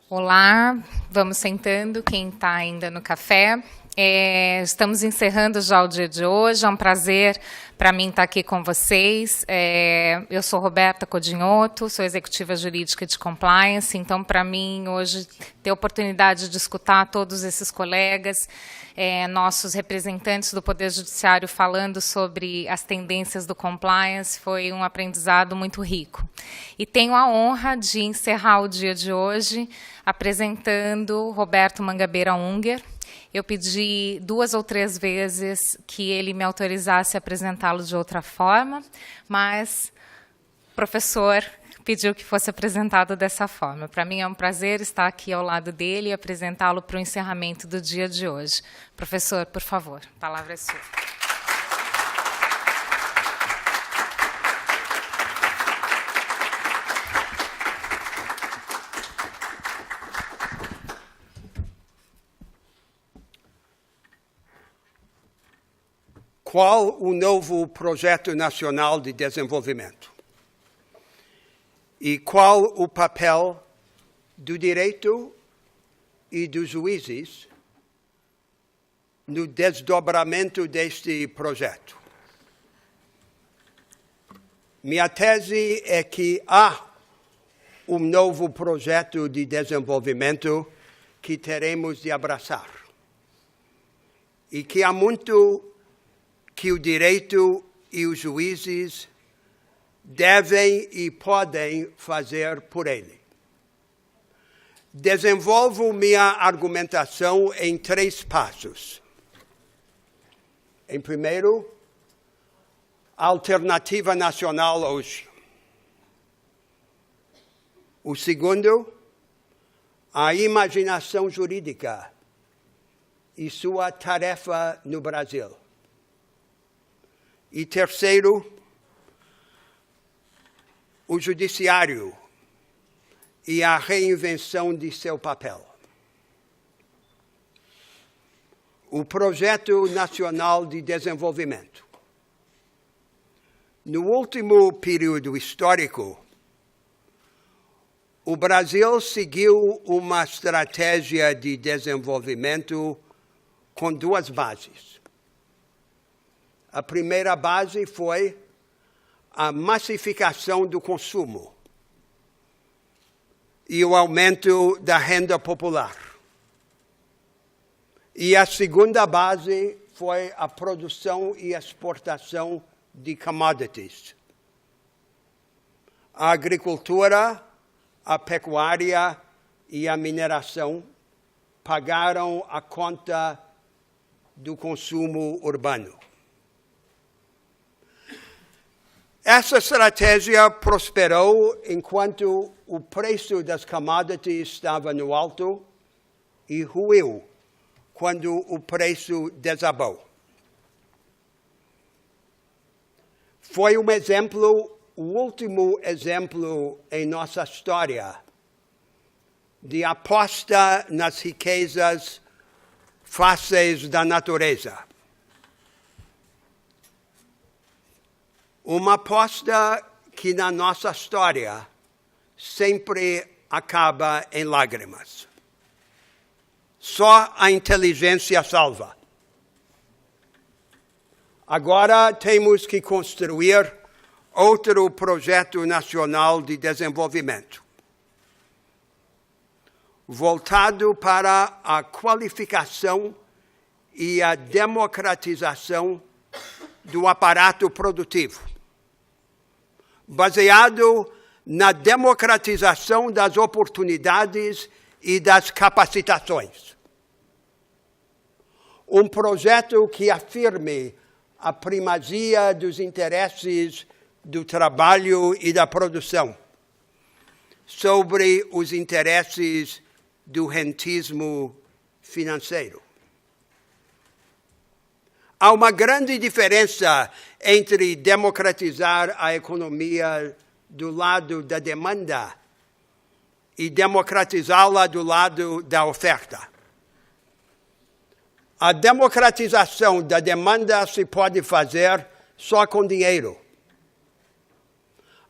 Olá, vamos sentando, quem está ainda no café. Estamos encerrando já o dia de hoje, é um prazer para mim estar aqui com vocês. Eu sou Roberta Codinhoto, sou executiva jurídica de compliance, então para mim hoje ter a oportunidade de escutar todos esses colegas, nossos representantes do Poder Judiciário falando sobre as tendências do compliance foi um aprendizado muito rico. E tenho a honra de encerrar o dia de hoje apresentando Roberto Mangabeira Unger. Eu pedi 2 ou 3 vezes que ele me autorizasse a apresentá-lo de outra forma, mas o professor pediu que fosse apresentado dessa forma. Para mim é um prazer estar aqui ao lado dele e apresentá-lo para o encerramento do dia de hoje. Professor, por favor, a palavra é sua. Qual o novo projeto nacional de desenvolvimento? E qual o papel do direito e dos juízes no desdobramento deste projeto? Minha tese é que há um novo projeto de desenvolvimento que teremos de abraçar e que há muito que o direito e os juízes devem e podem fazer por ele. Desenvolvo minha argumentação em 3 passos. Em primeiro, a alternativa nacional hoje. O segundo, a imaginação jurídica e sua tarefa no Brasil. E terceiro, o judiciário e a reinvenção de seu papel. O Projeto Nacional de Desenvolvimento. No último período histórico, o Brasil seguiu uma estratégia de desenvolvimento com 2 bases. A primeira base foi a massificação do consumo e o aumento da renda popular. E a segunda base foi a produção e exportação de commodities. A agricultura, a pecuária e a mineração pagaram a conta do consumo urbano. Essa estratégia prosperou enquanto o preço das commodities estava no alto e ruiu quando o preço desabou. Foi um exemplo, o último exemplo em nossa história de aposta nas riquezas fáceis da natureza. Uma aposta que na nossa história sempre acaba em lágrimas. Só a inteligência salva. Agora temos que construir outro projeto nacional de desenvolvimento, voltado para a qualificação e a democratização do aparato produtivo, baseado na democratização das oportunidades e das capacitações. Um projeto que afirme a primazia dos interesses do trabalho e da produção sobre os interesses do rentismo financeiro. Há uma grande diferença entre democratizar a economia do lado da demanda e democratizá-la do lado da oferta. A democratização da demanda se pode fazer só com dinheiro.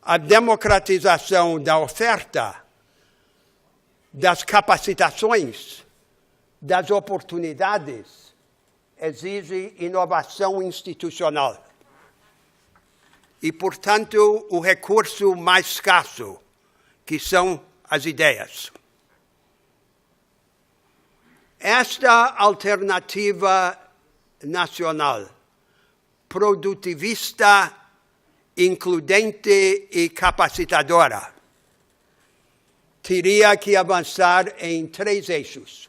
A democratização da oferta das capacitações, das oportunidades, exige inovação institucional. E, portanto, o recurso mais escasso, que são as ideias. Esta alternativa nacional, produtivista, includente e capacitadora, teria que avançar em 3 eixos.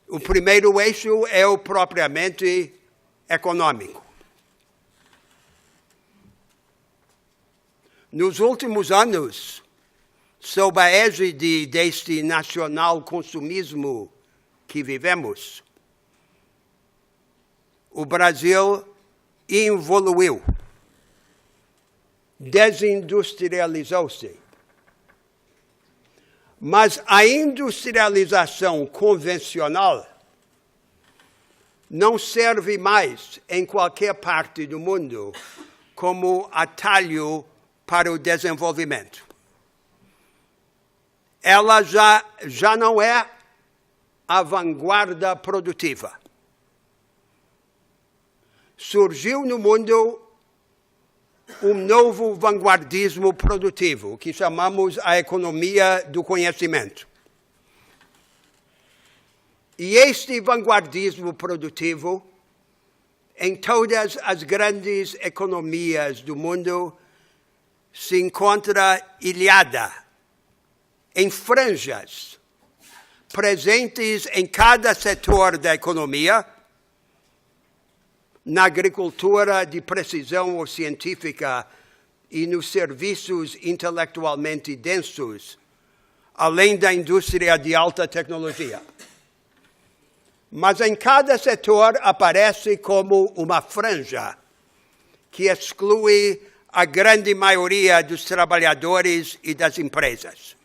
O primeiro eixo é o propriamente econômico. Nos últimos anos, sob a égide deste nacional consumismo que vivemos, o Brasil evoluiu, desindustrializou-se. Mas a industrialização convencional não serve mais em qualquer parte do mundo como atalho para o desenvolvimento. Ela já não é a vanguarda produtiva. Surgiu no mundo um novo vanguardismo produtivo, que chamamos a economia do conhecimento. E este vanguardismo produtivo, em todas as grandes economias do mundo, se encontra ilhada em franjas, presentes em cada setor da economia, na agricultura de precisão ou científica e nos serviços intelectualmente densos, além da indústria de alta tecnologia. Mas em cada setor aparece como uma franja que exclui a grande maioria dos trabalhadores e das empresas.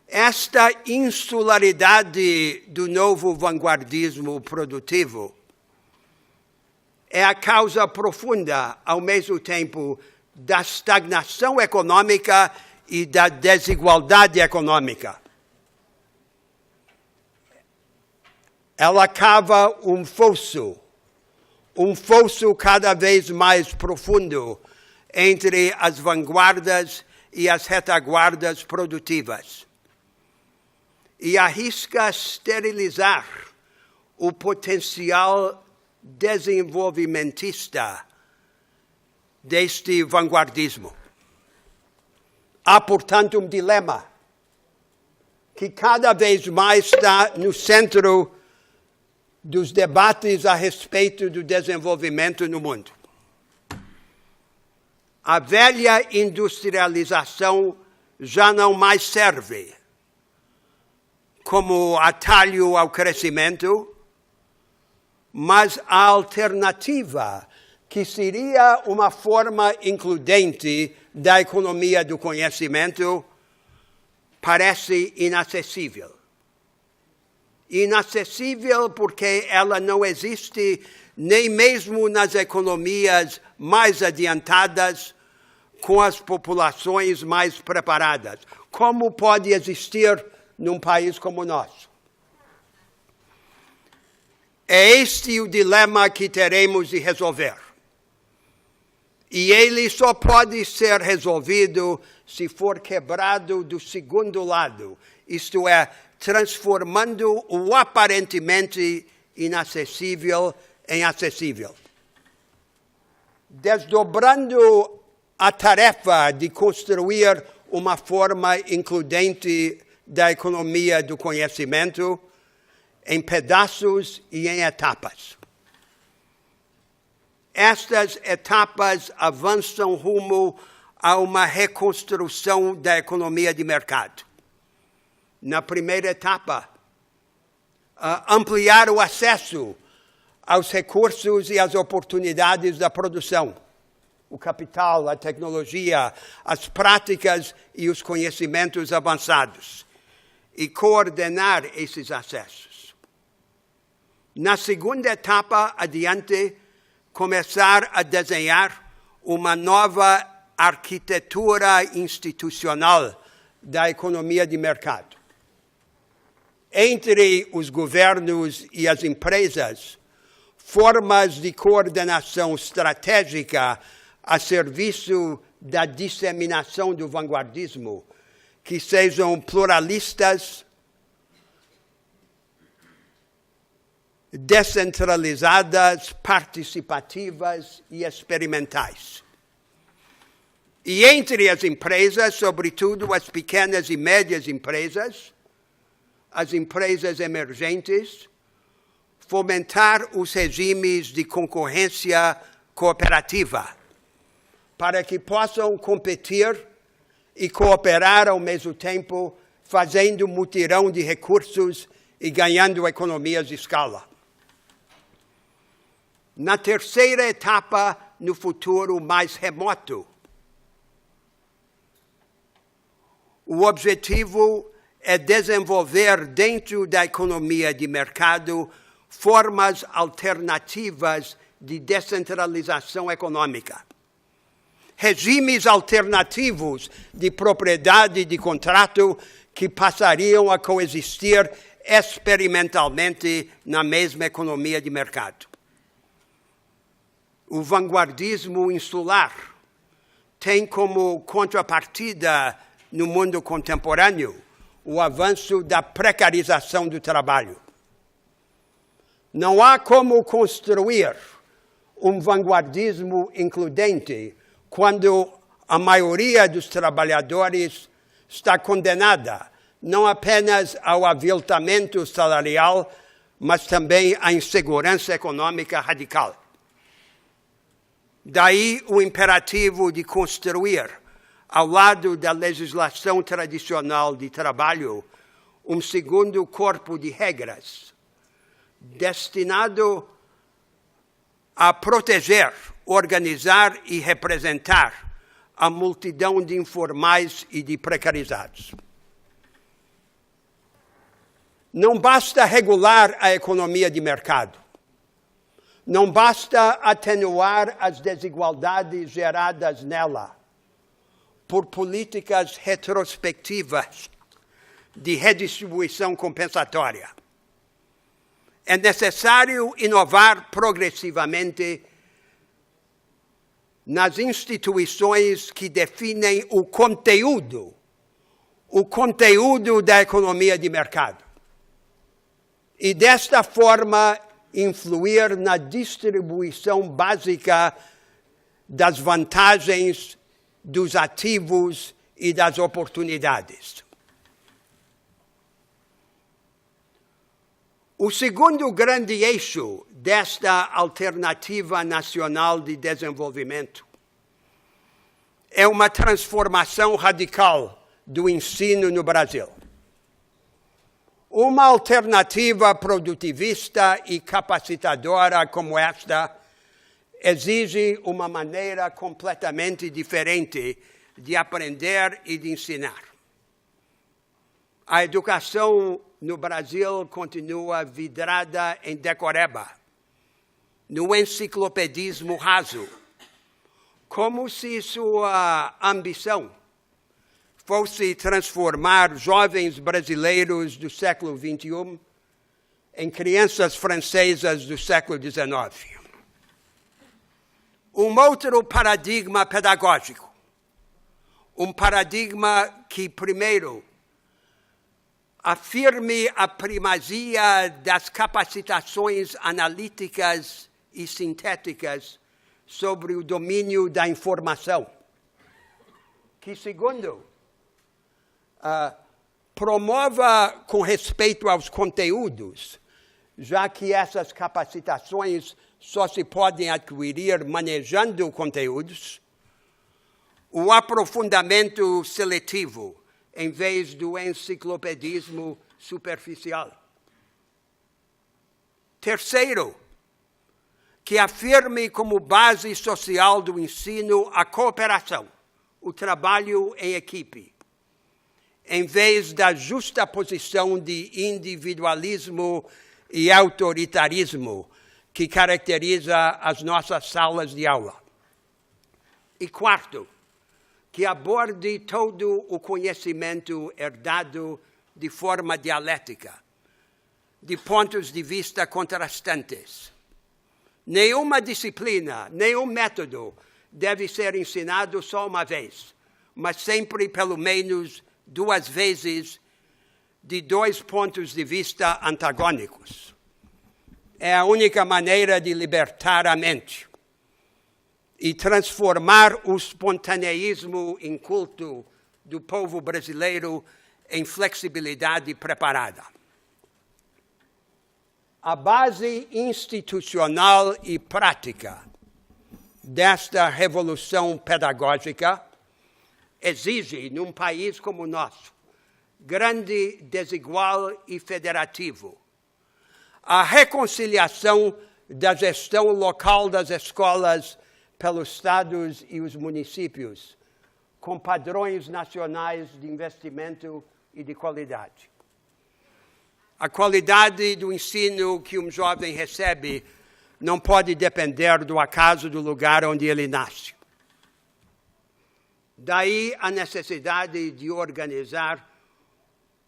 Esta insularidade do novo vanguardismo produtivo é a causa profunda, ao mesmo tempo, da estagnação econômica e da desigualdade econômica. Ela cava um fosso cada vez mais profundo entre as vanguardas e as retaguardas produtivas. E arrisca esterilizar o potencial desenvolvimentista deste vanguardismo. Há, portanto, um dilema que cada vez mais está no centro dos debates a respeito do desenvolvimento no mundo. A velha industrialização já não mais serve como atalho ao crescimento, mas a alternativa, que seria uma forma includente da economia do conhecimento, parece inacessível. Inacessível porque ela não existe nem mesmo nas economias mais adiantadas, com as populações mais preparadas. Como pode existir num país como o nosso? É este o dilema que teremos de resolver. E ele só pode ser resolvido se for quebrado do segundo lado, isto é, transformando o aparentemente inacessível em acessível. Desdobrando a tarefa de construir uma forma includente da economia do conhecimento em pedaços e em etapas. Estas etapas avançam rumo a uma reconstrução da economia de mercado. Na primeira etapa, ampliar o acesso aos recursos e às oportunidades da produção, o capital, a tecnologia, as práticas e os conhecimentos avançados, e coordenar esses acessos. Na segunda etapa, adiante, começar a desenhar uma nova arquitetura institucional da economia de mercado. Entre os governos e as empresas, formas de coordenação estratégica a serviço da disseminação do vanguardismo, que sejam pluralistas, descentralizadas, participativas e experimentais. E entre as empresas, sobretudo as pequenas e médias empresas, as empresas emergentes, fomentar os regimes de concorrência cooperativa, para que possam competir e cooperar ao mesmo tempo, fazendo mutirão de recursos e ganhando economias de escala. Na terceira etapa, no futuro mais remoto, o objetivo é desenvolver dentro da economia de mercado formas alternativas de descentralização econômica. Regimes alternativos de propriedade e de contrato que passariam a coexistir experimentalmente na mesma economia de mercado. O vanguardismo insular tem como contrapartida no mundo contemporâneo o avanço da precarização do trabalho. Não há como construir um vanguardismo includente quando a maioria dos trabalhadores está condenada não apenas ao aviltamento salarial, mas também à insegurança econômica radical. Daí o imperativo de construir, ao lado da legislação tradicional de trabalho, um segundo corpo de regras, destinado a proteger, organizar e representar a multidão de informais e de precarizados. Não basta regular a economia de mercado. Não basta atenuar as desigualdades geradas nela por políticas retrospectivas de redistribuição compensatória. É necessário inovar progressivamente nas instituições que definem o conteúdo da economia de mercado. E desta forma influir na distribuição básica das vantagens, dos ativos e das oportunidades. O segundo grande eixo desta alternativa nacional de desenvolvimento é uma transformação radical do ensino no Brasil. Uma alternativa produtivista e capacitadora como esta exige uma maneira completamente diferente de aprender e de ensinar. A educação no Brasil continua vidrada em decoreba, no enciclopedismo raso, como se sua ambição fosse transformar jovens brasileiros do século XXI em crianças francesas do século XIX. Um outro paradigma pedagógico, um paradigma que, primeiro, afirme a primazia das capacitações analíticas e sintéticas sobre o domínio da informação, que, segundo, promova com respeito aos conteúdos, já que essas capacitações só se podem adquirir manejando conteúdos, o aprofundamento seletivo, em vez do enciclopedismo superficial. Terceiro, que afirme como base social do ensino a cooperação, o trabalho em equipe, em vez da justaposição de individualismo e autoritarismo que caracteriza as nossas salas de aula. E quarto, que aborde todo o conhecimento herdado de forma dialética, de pontos de vista contrastantes. Nenhuma disciplina, nenhum método deve ser ensinado só uma vez, mas sempre pelo menos 2 vezes de 2 pontos de vista antagônicos. É a única maneira de libertar a mente e transformar o espontaneísmo inculto do povo brasileiro em flexibilidade preparada. A base institucional e prática desta revolução pedagógica exige, num país como o nosso, grande, desigual e federativo, a reconciliação da gestão local das escolas pelos estados e os municípios, com padrões nacionais de investimento e de qualidade. A qualidade do ensino que um jovem recebe não pode depender do acaso do lugar onde ele nasce. Daí a necessidade de organizar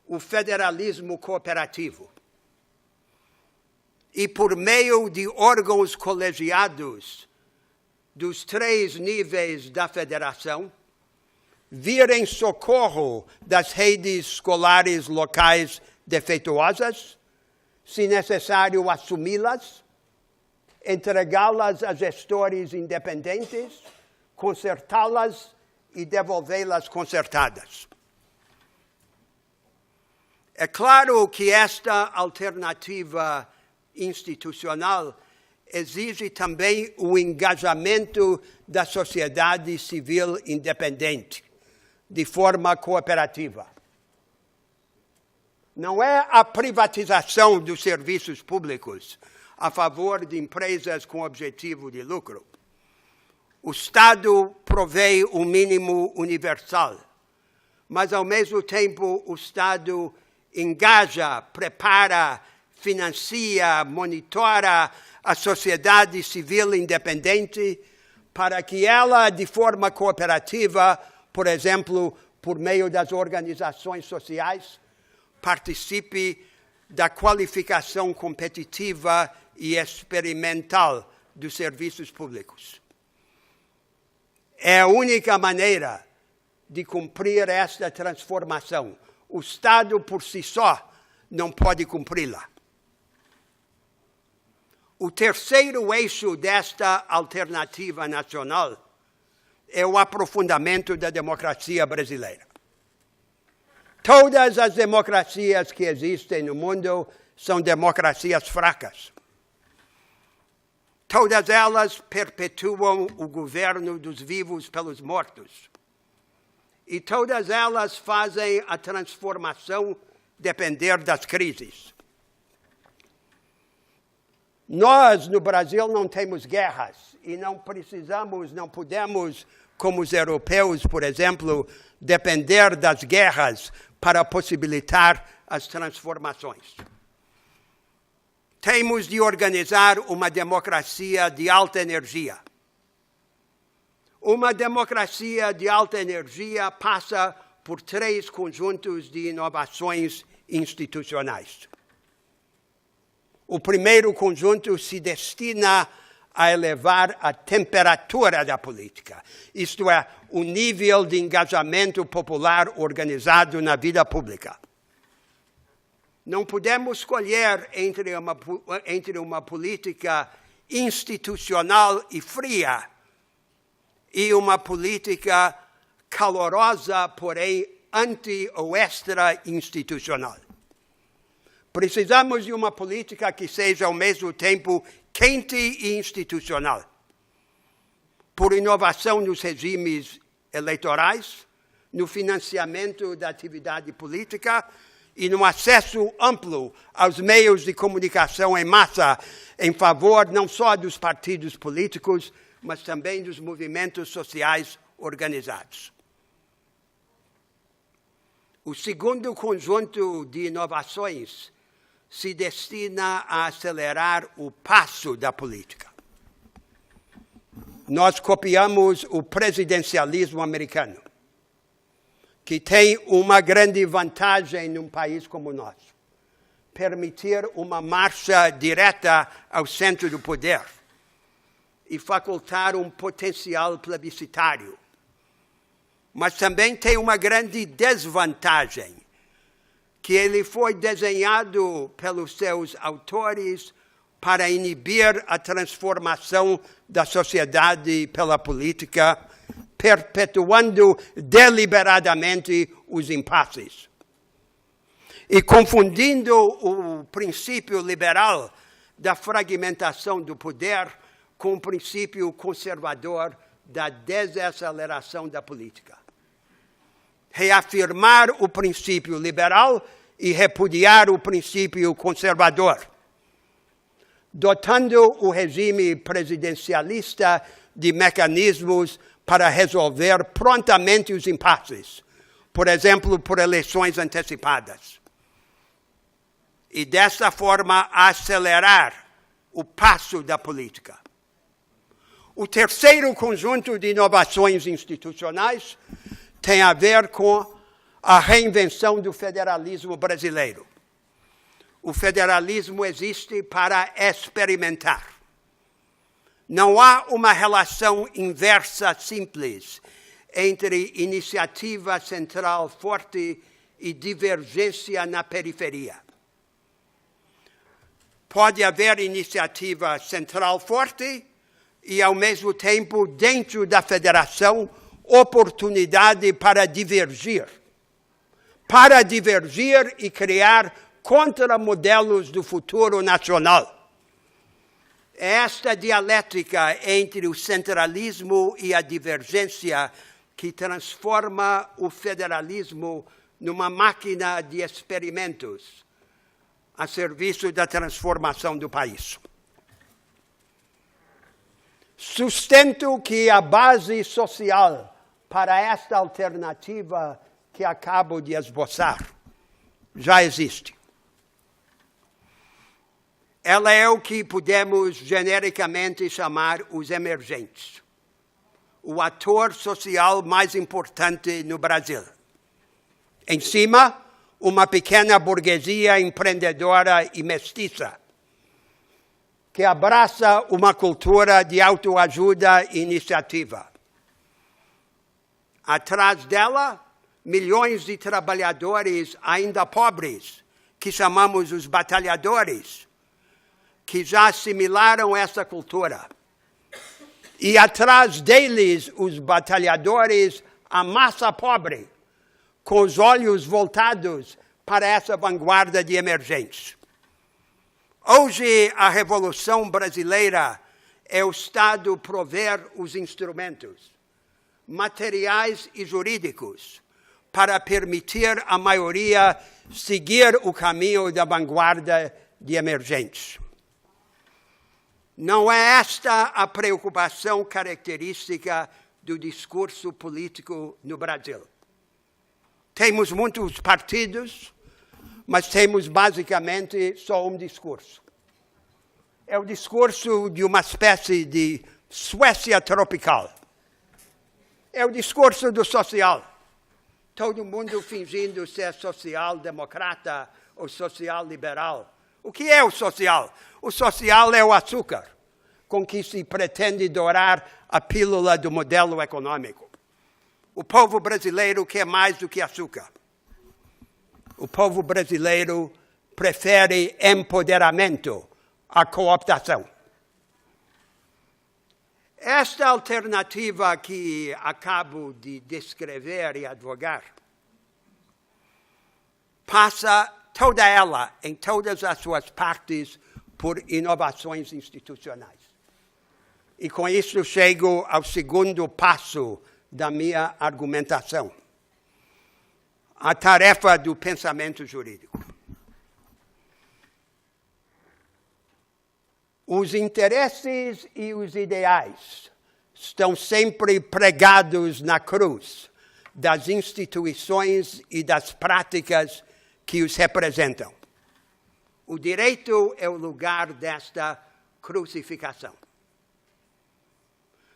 o federalismo cooperativo. E por meio de órgãos colegiados dos 3 níveis da federação, vir em socorro das redes escolares locais defeituosas, se necessário assumi-las, entregá-las a gestores independentes, consertá-las e devolvê-las consertadas. É claro que esta alternativa institucional exige também o engajamento da sociedade civil independente, de forma cooperativa. Não é a privatização dos serviços públicos a favor de empresas com objetivo de lucro. O Estado provê o mínimo universal, mas, ao mesmo tempo, o Estado engaja, prepara, financia, monitora a sociedade civil independente para que ela, de forma cooperativa, por exemplo, por meio das organizações sociais, participe da qualificação competitiva e experimental dos serviços públicos. É a única maneira de cumprir esta transformação. O Estado, por si só, não pode cumpri-la. O terceiro eixo desta alternativa nacional é o aprofundamento da democracia brasileira. Todas as democracias que existem no mundo são democracias fracas. Todas elas perpetuam o governo dos vivos pelos mortos. E todas elas fazem a transformação depender das crises. Nós, no Brasil, não temos guerras e não podemos, como os europeus, por exemplo, depender das guerras para possibilitar as transformações. Temos de organizar uma democracia de alta energia. Uma democracia de alta energia passa por 3 conjuntos de inovações institucionais. O primeiro conjunto se destina a elevar a temperatura da política, isto é, o nível de engajamento popular organizado na vida pública. Não podemos escolher entre uma política institucional e fria e uma política calorosa, porém anti- ou extra-institucional. Precisamos de uma política que seja, ao mesmo tempo, quente e institucional. Por inovação nos regimes eleitorais, no financiamento da atividade política e no acesso amplo aos meios de comunicação em massa, em favor não só dos partidos políticos, mas também dos movimentos sociais organizados. O segundo conjunto de inovações se destina a acelerar o passo da política. Nós copiamos o presidencialismo americano. que tem uma grande vantagem num país como o nosso. Permitir uma marcha direta ao centro do poder e facultar um potencial plebiscitário. Mas também tem uma grande desvantagem, que ele foi desenhado pelos seus autores para inibir a transformação da sociedade pela política, perpetuando deliberadamente os impasses. E confundindo o princípio liberal da fragmentação do poder com o princípio conservador da desaceleração da política. Reafirmar o princípio liberal e repudiar o princípio conservador, dotando o regime presidencialista de mecanismos para resolver prontamente os impasses, por exemplo, por eleições antecipadas. E dessa forma acelerar o passo da política. O terceiro conjunto de inovações institucionais tem a ver com a reinvenção do federalismo brasileiro. O federalismo existe para experimentar. Não há uma relação inversa simples entre iniciativa central forte e divergência na periferia. Pode haver iniciativa central forte e, ao mesmo tempo, dentro da federação, oportunidade para divergir e criar contramodelos do futuro nacional. É esta dialética entre o centralismo e a divergência que transforma o federalismo numa máquina de experimentos a serviço da transformação do país. Sustento que a base social para esta alternativa que acabo de esboçar já existe. Ela é o que podemos genericamente chamar os emergentes, o ator social mais importante no Brasil. Em cima, uma pequena burguesia empreendedora e mestiça, que abraça uma cultura de autoajuda e iniciativa. Atrás dela, milhões de trabalhadores ainda pobres, que chamamos os batalhadores, que já assimilaram essa cultura. E atrás deles, os batalhadores, a massa pobre, com os olhos voltados para essa vanguarda de emergentes. Hoje, a Revolução Brasileira é o Estado prover os instrumentos materiais e jurídicos para permitir à maioria seguir o caminho da vanguarda de emergentes. Não é esta a preocupação característica do discurso político no Brasil. Temos muitos partidos, mas temos basicamente só um discurso. É o discurso de uma espécie de Suécia tropical. É o discurso do social. Todo mundo fingindo ser social-democrata ou social-liberal. O que é o social? O social é o açúcar, com que se pretende dourar a pílula do modelo econômico. O povo brasileiro quer mais do que açúcar. O povo brasileiro prefere empoderamento à cooptação. Esta alternativa que acabo de descrever e advogar passa toda ela, em todas as suas partes, por inovações institucionais. E com isso chego ao segundo passo da minha argumentação. A tarefa do pensamento jurídico. Os interesses e os ideais estão sempre pregados na cruz das instituições e das práticas que os representam. O direito é o lugar desta crucificação.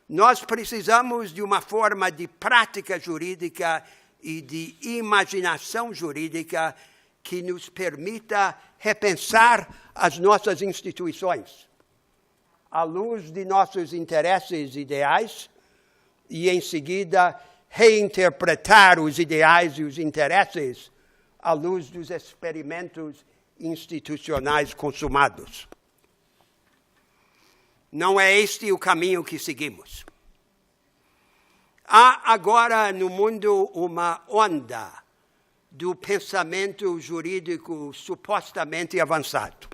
Nós precisamos de uma forma de prática jurídica e de imaginação jurídica que nos permita repensar as nossas instituições, à luz de nossos interesses ideais, e, em seguida, reinterpretar os ideais e os interesses à luz dos experimentos institucionais consumados. Não é este o caminho que seguimos. Há agora no mundo uma onda do pensamento jurídico supostamente avançado,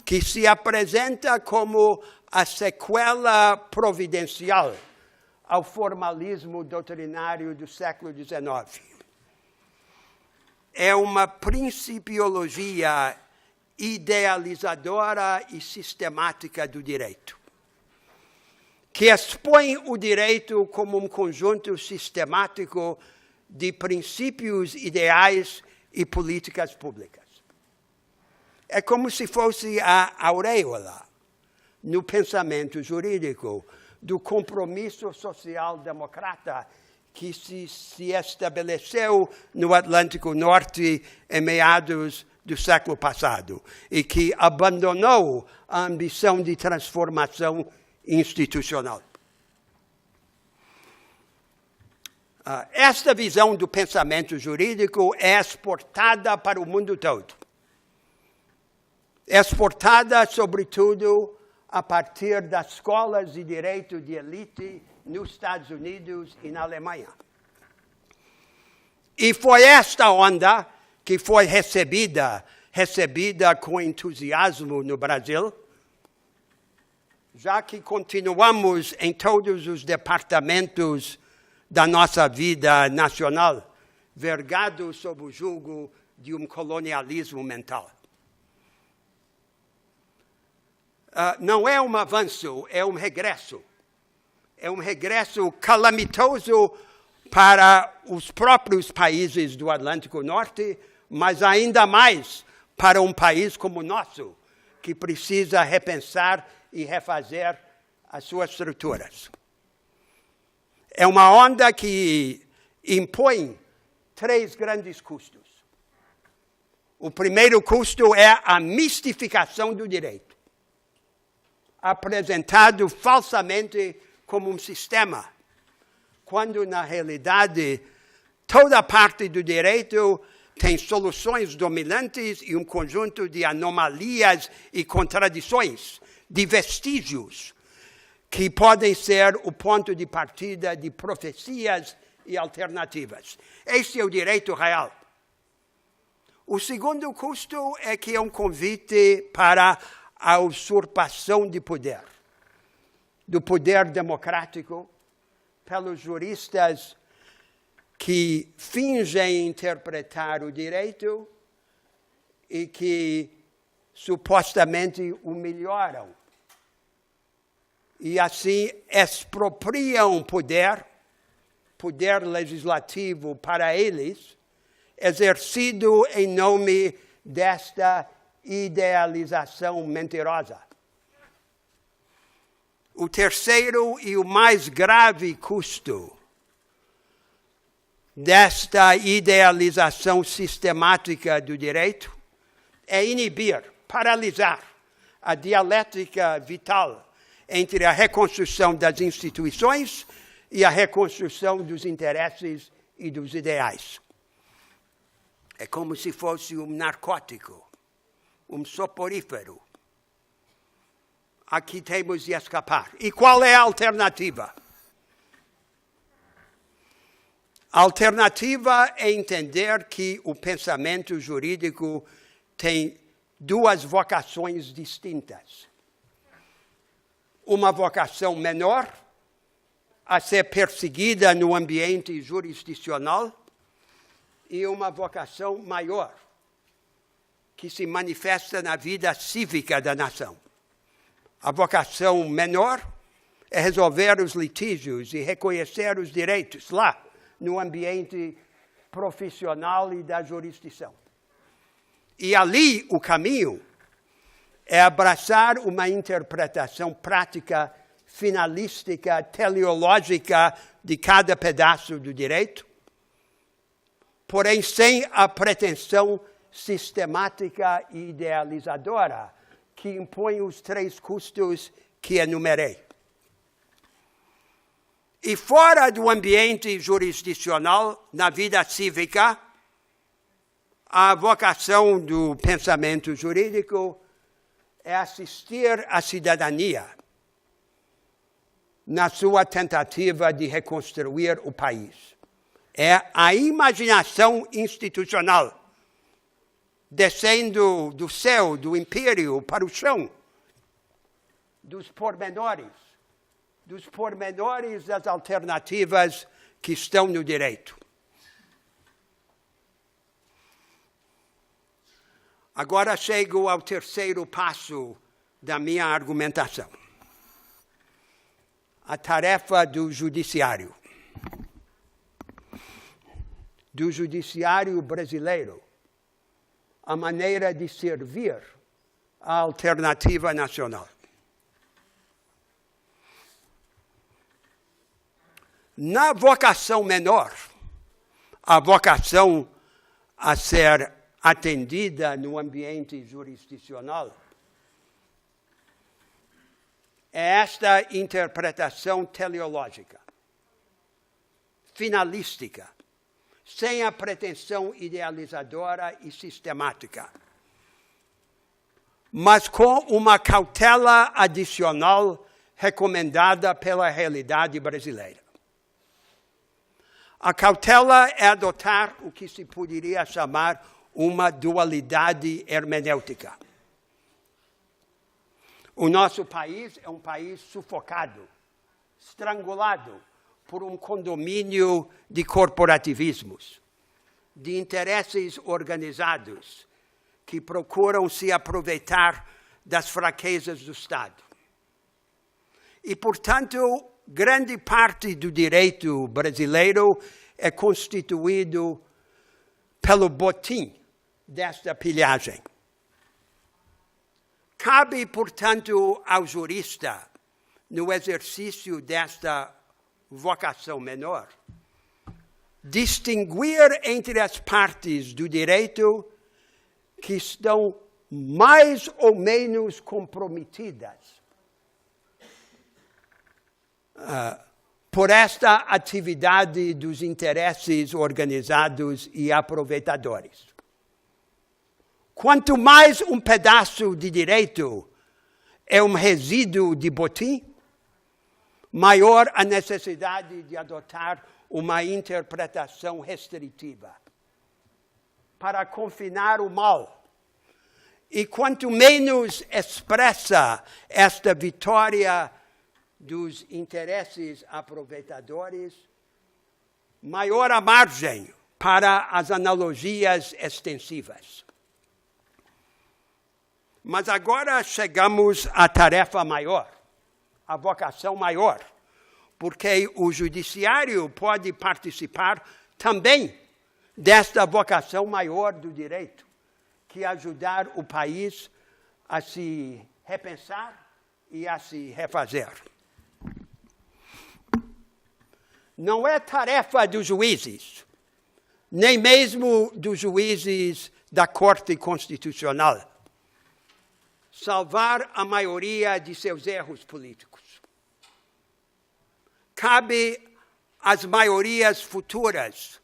que se apresenta como a sequela providencial ao formalismo doutrinário do século XIX. É uma principiologia idealizadora e sistemática do direito, que expõe o direito como um conjunto sistemático de princípios ideais e políticas públicas. É como se fosse a auréola no pensamento jurídico do compromisso social-democrata que se estabeleceu no Atlântico Norte em meados do século passado e que abandonou a ambição de transformação institucional. Esta visão do pensamento jurídico é exportada para o mundo todo. Exportada, sobretudo, a partir das escolas de direito de elite nos Estados Unidos e na Alemanha. E foi esta onda que foi recebida com entusiasmo no Brasil, já que continuamos em todos os departamentos da nossa vida nacional, vergados sob o jugo de um colonialismo mental. Não é um avanço, é um regresso. É um regresso calamitoso para os próprios países do Atlântico Norte, mas ainda mais para um país como o nosso, que precisa repensar e refazer as suas estruturas. É uma onda que impõe 3 grandes custos. O primeiro custo é a mistificação do direito, apresentado falsamente como um sistema, quando, na realidade, toda parte do direito tem soluções dominantes e um conjunto de anomalias e contradições, de vestígios, que podem ser o ponto de partida de profecias e alternativas. Este é o direito real. O segundo custo é que é um convite para a usurpação de poder, do poder democrático, pelos juristas que fingem interpretar o direito e que supostamente o melhoram. E assim expropriam poder legislativo para eles, exercido em nome desta idealização mentirosa. O terceiro e o mais grave custo desta idealização sistemática do direito é inibir, paralisar a dialética vital entre a reconstrução das instituições e a reconstrução dos interesses e dos ideais. É como se fosse um narcótico, um soporífero. Aqui temos de escapar. E qual é a alternativa? A alternativa é entender que o pensamento jurídico tem 2 vocações distintas. Uma vocação menor, a ser perseguida no ambiente jurisdicional, e uma vocação maior, que se manifesta na vida cívica da nação. A vocação menor é resolver os litígios e reconhecer os direitos lá, no ambiente profissional e da jurisdição. E ali o caminho é abraçar uma interpretação prática, finalística, teleológica de cada pedaço do direito porém sem a pretensão sistemática e idealizadora que impõe os 3 custos que enumerei. E fora do ambiente jurisdicional, na vida cívica, a vocação do pensamento jurídico é assistir a cidadania na sua tentativa de reconstruir o país. É a imaginação institucional descendo do céu, do império, para o chão, dos pormenores das alternativas que estão no direito. Agora chego ao terceiro passo da minha argumentação. A tarefa do judiciário. Do judiciário brasileiro. A maneira de servir a alternativa nacional. Na vocação menor, a vocação a ser atendida no ambiente jurisdicional, é esta interpretação teleológica, finalística, sem a pretensão idealizadora e sistemática, mas com uma cautela adicional recomendada pela realidade brasileira. A cautela é adotar o que se poderia chamar uma dualidade hermenêutica. O nosso país é um país sufocado, estrangulado por um condomínio de corporativismos, de interesses organizados que procuram se aproveitar das fraquezas do Estado. E, portanto, grande parte do direito brasileiro é constituído pelo botim desta pilhagem. Cabe, portanto, ao jurista, no exercício desta vocação menor, distinguir entre as partes do direito que estão mais ou menos comprometidas por esta atividade dos interesses organizados e aproveitadores. Quanto mais um pedaço de direito é um resíduo de botim, maior a necessidade de adotar uma interpretação restritiva para confinar o mal. E quanto menos expressa esta vitória dos interesses aproveitadores, maior a margem para as analogias extensivas. Mas agora chegamos à tarefa maior, à vocação maior, porque o judiciário pode participar também desta vocação maior do direito, que é ajudar o país a se repensar e a se refazer. Não é tarefa dos juízes, nem mesmo dos juízes da Corte Constitucional, salvar a maioria de seus erros políticos. Cabe às maiorias futuras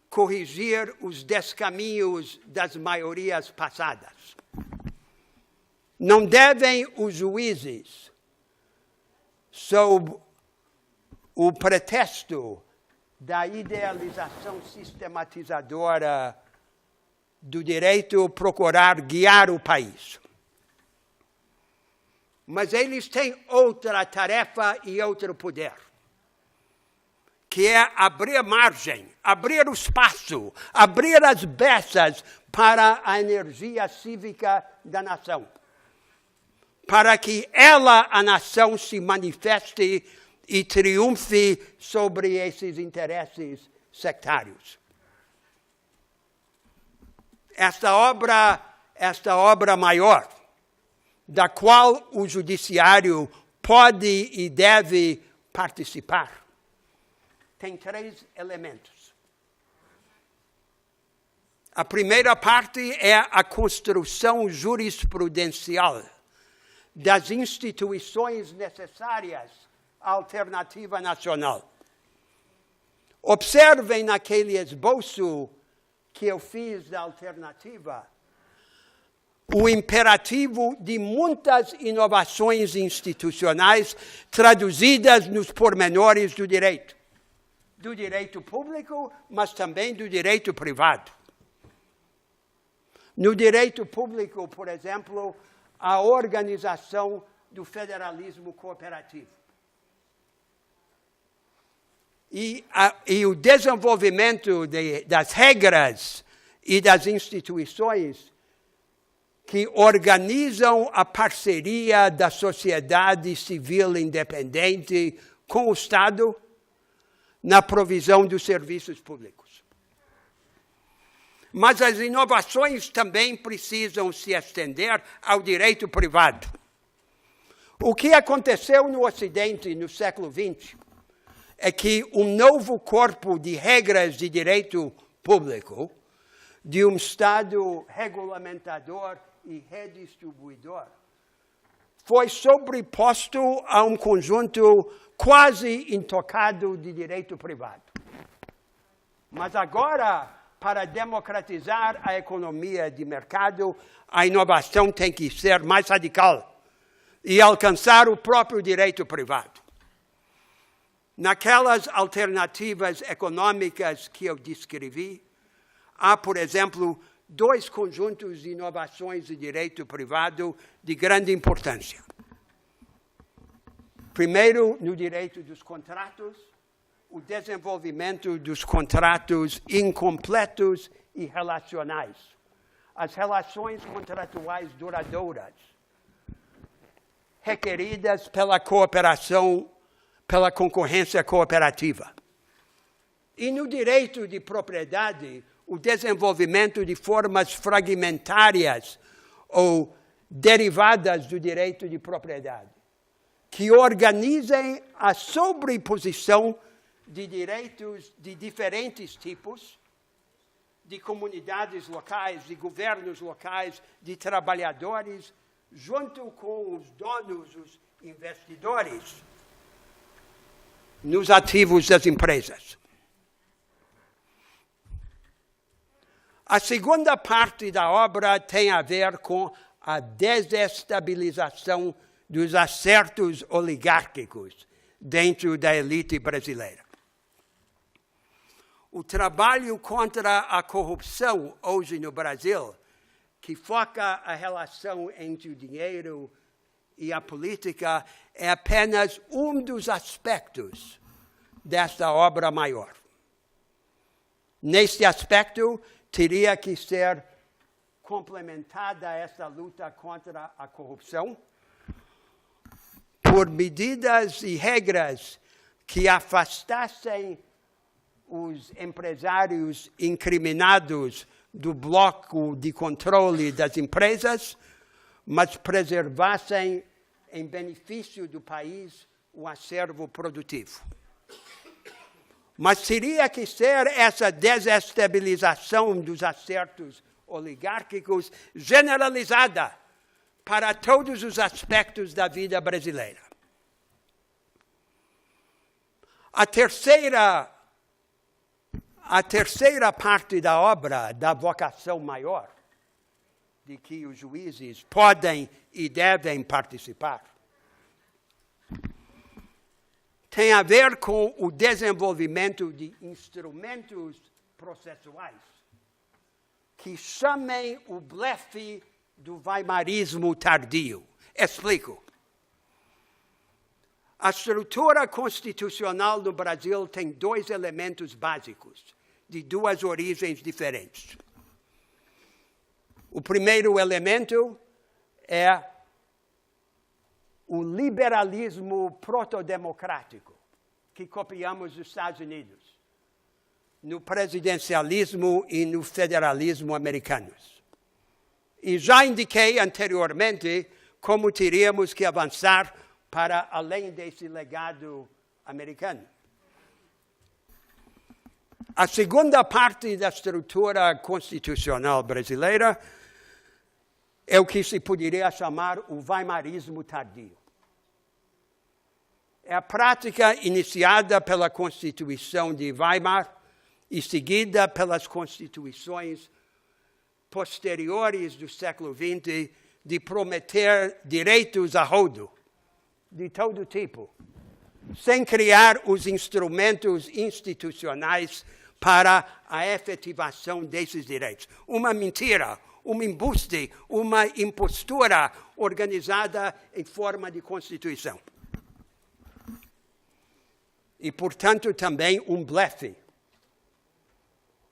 corrigir os descaminhos das maiorias passadas. Não devem os juízes, sob o pretexto da idealização sistematizadora do direito, procurar guiar o país. Mas eles têm outra tarefa e outro poder, que é abrir margem, abrir o espaço, abrir as brechas para a energia cívica da nação, para que ela, a nação, se manifeste e triunfe sobre esses interesses sectários. Esta obra maior, da qual o judiciário pode e deve participar, tem 3 elementos. A primeira parte é a construção jurisprudencial das instituições necessárias à alternativa nacional. Observem naquele esboço que eu fiz da alternativa o imperativo de muitas inovações institucionais traduzidas nos pormenores do direito público, mas também do direito privado. No direito público, por exemplo, a organização do federalismo cooperativo. E o desenvolvimento das regras e das instituições que organizam a parceria da sociedade civil independente com o Estado na provisão dos serviços públicos. Mas as inovações também precisam se estender ao direito privado. O que aconteceu no Ocidente no século XX é que um novo corpo de regras de direito público, de um Estado regulamentador e redistribuidor, foi sobreposto a um conjunto quase intocado de direito privado. Mas agora, para democratizar a economia de mercado, a inovação tem que ser mais radical e alcançar o próprio direito privado. Naquelas alternativas econômicas que eu descrevi, há, por exemplo, dois conjuntos de inovações de direito privado de grande importância. Primeiro, no direito dos contratos, o desenvolvimento dos contratos incompletos e relacionais. As relações contratuais duradouras, requeridas pela cooperação, pela concorrência cooperativa. E no direito de propriedade, o desenvolvimento de formas fragmentárias ou derivadas do direito de propriedade, que organizem a sobreposição de direitos de diferentes tipos, de comunidades locais, de governos locais, de trabalhadores, junto com os donos, os investidores, nos ativos das empresas. A segunda parte da obra tem a ver com a desestabilização dos acertos oligárquicos dentro da elite brasileira. O trabalho contra a corrupção hoje no Brasil, que foca a relação entre o dinheiro e a política, é apenas um dos aspectos desta obra maior. Neste aspecto, teria que ser complementada essa luta contra a corrupção por medidas e regras que afastassem os empresários incriminados do bloco de controle das empresas, mas preservassem, em benefício do país, o acervo produtivo. Mas teria que ser essa desestabilização dos acertos oligárquicos generalizada para todos os aspectos da vida brasileira. A terceira parte da obra, da vocação maior, de que os juízes podem e devem participar, tem a ver com o desenvolvimento de instrumentos processuais que chamem o blefe do weimarismo tardio. Explico. A estrutura constitucional do Brasil tem dois elementos básicos, de duas origens diferentes. O primeiro elemento é o liberalismo protodemocrático, que copiamos dos Estados Unidos, no presidencialismo e no federalismo americanos. E já indiquei anteriormente como teríamos que avançar para além desse legado americano. A segunda parte da estrutura constitucional brasileira é o que se poderia chamar o weimarismo tardio. É a prática iniciada pela Constituição de Weimar e seguida pelas constituições posteriores do século XX de prometer direitos a rodo, de todo tipo, sem criar os instrumentos institucionais para a efetivação desses direitos. Uma mentira, um embuste, uma impostura organizada em forma de Constituição. E, portanto, também um blefe.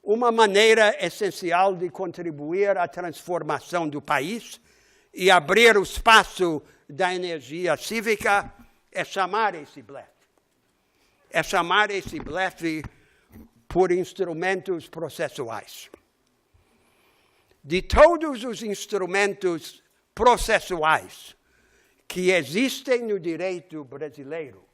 Uma maneira essencial de contribuir à transformação do país e abrir o espaço da energia cívica é chamar esse blefe. É chamar esse blefe por instrumentos processuais. De todos os instrumentos processuais que existem no direito brasileiro,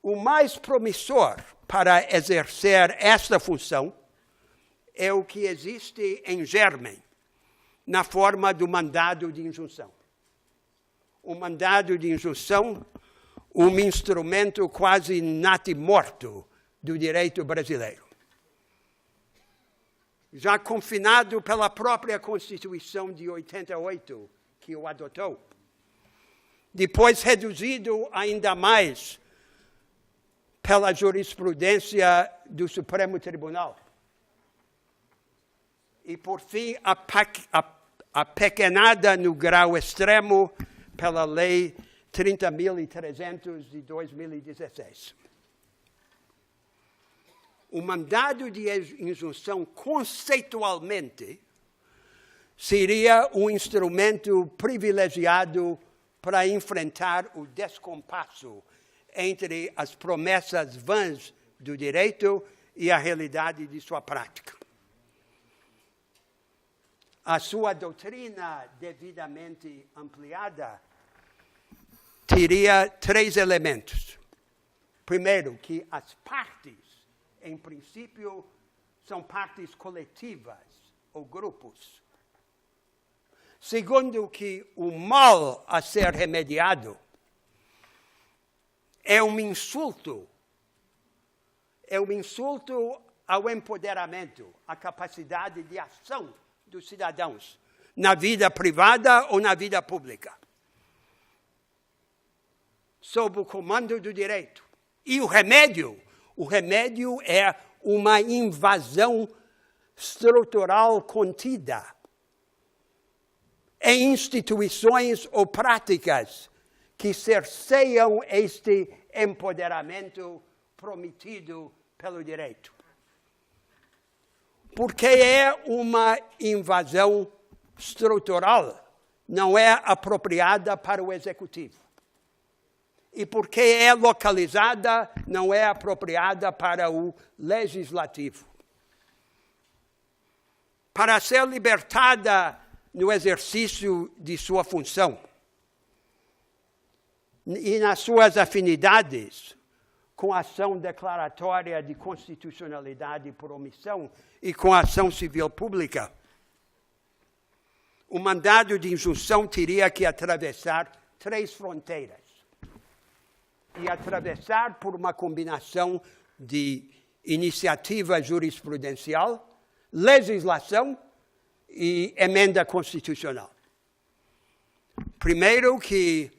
o mais promissor para exercer esta função é o que existe em germen, na forma do mandado de injunção. O mandado de injunção, um instrumento quase natimorto do direito brasileiro. Já confinado pela própria Constituição de 88, que o adotou. Depois reduzido ainda mais pela jurisprudência do Supremo Tribunal. E, por fim, apequenada no grau extremo pela Lei 30.300 de 2016. O mandado de injunção, conceitualmente, seria um instrumento privilegiado para enfrentar o descompasso entre as promessas vãs do direito e a realidade de sua prática. A sua doutrina devidamente ampliada teria 3 elementos. Primeiro, que as partes, em princípio, são partes coletivas ou grupos. Segundo, que o mal a ser remediado é um insulto ao empoderamento, à capacidade de ação dos cidadãos, na vida privada ou na vida pública, sob o comando do direito. E o remédio é uma invasão estrutural contida em instituições ou práticas que cerceiam este empoderamento prometido pelo direito. Porque é uma invasão estrutural, não é apropriada para o executivo. E porque é localizada, não é apropriada para o legislativo. Para ser libertada no exercício de sua função e nas suas afinidades com a ação declaratória de constitucionalidade por omissão e com a ação civil pública, o mandado de injunção teria que atravessar 3 fronteiras. E atravessar por uma combinação de iniciativa jurisprudencial, legislação e emenda constitucional. Primeiro, que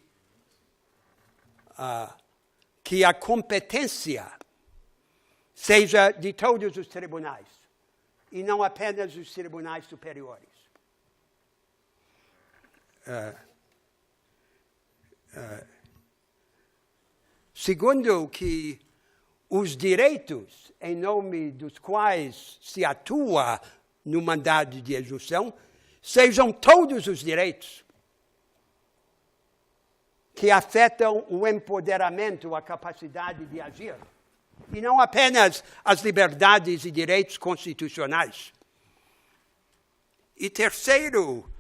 a competência seja de todos os tribunais, e não apenas os tribunais superiores. Segundo, que os direitos em nome dos quais se atua no mandado de injunção sejam todos os direitos que afetam o empoderamento, a capacidade de agir, e não apenas as liberdades e direitos constitucionais. E terceiro,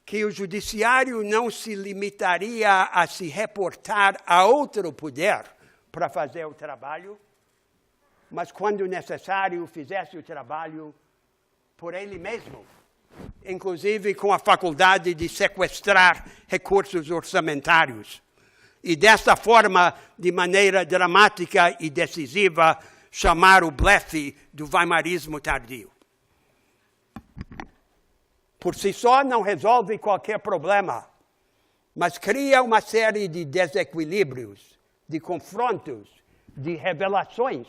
que o judiciário não se limitaria a se reportar a outro poder para fazer o trabalho, mas quando necessário, fizesse o trabalho por ele mesmo, inclusive com a faculdade de sequestrar recursos orçamentários. E dessa forma, de maneira dramática e decisiva, chamar o blefe do weimarismo tardio. Por si só não resolve qualquer problema, mas cria uma série de desequilíbrios, de confrontos, de revelações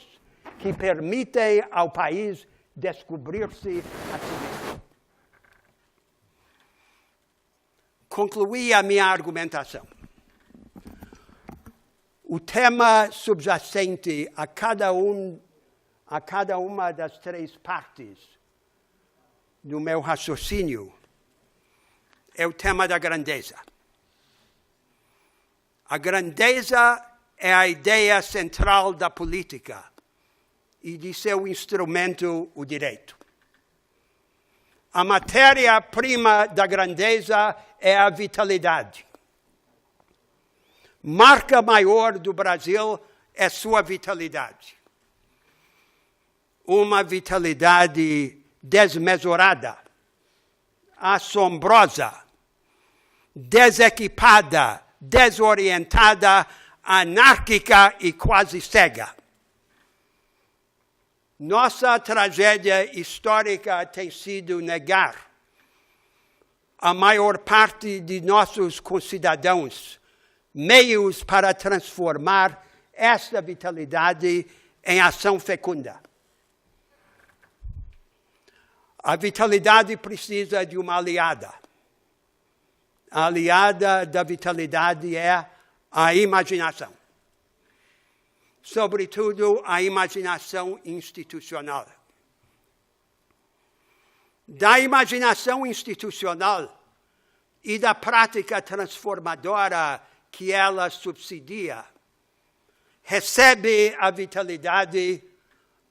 que permitem ao país descobrir-se a si mesmo. Concluí a minha argumentação. O tema subjacente a cada uma das três partes do meu raciocínio é o tema da grandeza. A grandeza é a ideia central da política e de seu instrumento, o direito. A matéria-prima da grandeza é a vitalidade. Marca maior do Brasil é sua vitalidade. Uma vitalidade desmesurada, assombrosa, desequipada, desorientada, anárquica e quase cega. Nossa tragédia histórica tem sido negar a maior parte de nossos concidadãos meios para transformar esta vitalidade em ação fecunda. A vitalidade precisa de uma aliada. A aliada da vitalidade é a imaginação. Sobretudo, a imaginação institucional. Da imaginação institucional e da prática transformadora que ela subsidia, recebe a vitalidade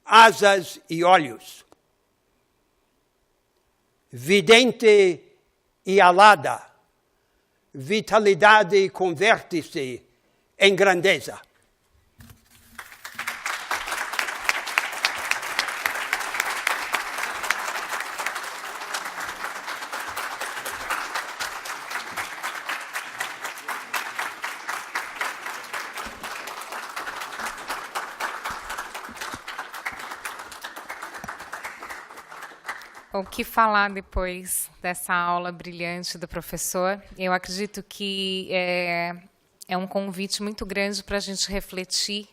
asas e olhos. Vidente e alada, vitalidade converte-se em grandeza. O que falar depois dessa aula brilhante do professor? Eu acredito que é um convite muito grande para a gente refletir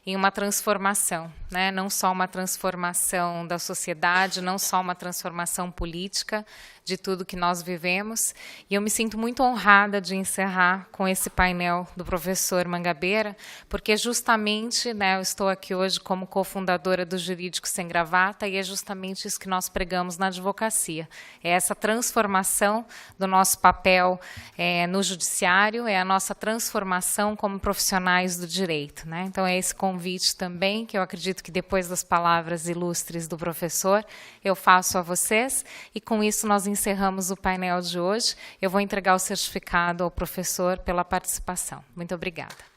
em uma transformação, né? Não só uma transformação da sociedade, não só uma transformação política de tudo que nós vivemos. E eu me sinto muito honrada de encerrar com esse painel do professor Mangabeira, porque justamente, né, eu estou aqui hoje como cofundadora do Jurídico Sem Gravata, e é justamente isso que nós pregamos na advocacia. É essa transformação do nosso papel no judiciário, é a nossa transformação como profissionais do direito, né? Então, é esse convite também, que eu acredito que depois das palavras ilustres do professor, eu faço a vocês, e com isso nós encerramos o painel de hoje. Eu vou entregar o certificado ao professor pela participação. Muito obrigada.